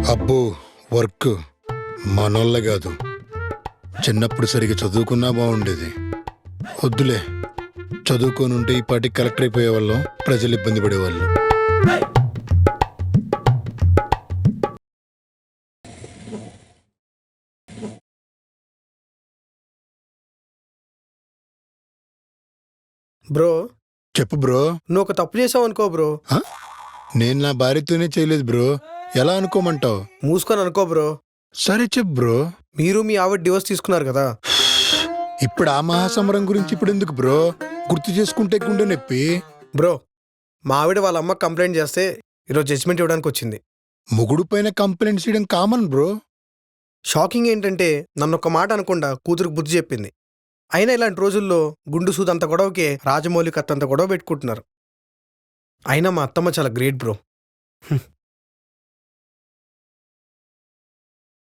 అబ్బో వర్క్ మనోళ్ళ కాదు. చిన్నప్పుడు సరిగా చదువుకున్నా బాగుండేది. వద్దులే, చదువుకొని ఉంటే ఈ పాటికి కలెక్టర్ అయిపోయేవాళ్ళం, ప్రజలు ఇబ్బంది పడేవాళ్ళు. బ్రో, చెప్పు బ్రో. నువ్వు ఒక తప్పు చేసావు అనుకో బ్రో. హ? నేను నా భార్యతోనే చేయలేదు బ్రో. ఎలా అనుకోమంటావు? మూసుకొని అనుకో బ్రో. సరే చెప్పు బ్రో. మీరు మీ ఆవిడ డివోర్స్ తీసుకున్నారు కదా. ఇప్పుడు ఆ మహాసమరం గురించి ఇప్పుడు ఎందుకు బ్రో? గుర్తు చేసుకుంటే గుండె నొప్పి. బ్రో, మా ఆవిడ వాళ్ళ అమ్మ కంప్లైంట్ చేస్తే ఈరోజు జడ్జిమెంట్ ఇవ్వడానికి వచ్చింది. మొగుడు పైన కంప్లైంట్స్ చేయడం కామన్ బ్రో. షాకింగ్ ఏంటంటే నన్ను ఒక మాట అనకుండా కూతురికి బుద్ధి చెప్పింది. అయినా ఇలాంటి రోజుల్లో గుండు సూదంత గొడవకే రాజమౌళి కత్తంత గొడవ పెట్టుకుంటున్నారు. అయినా మా అత్తమ్మ చాలా గ్రేట్ బ్రో.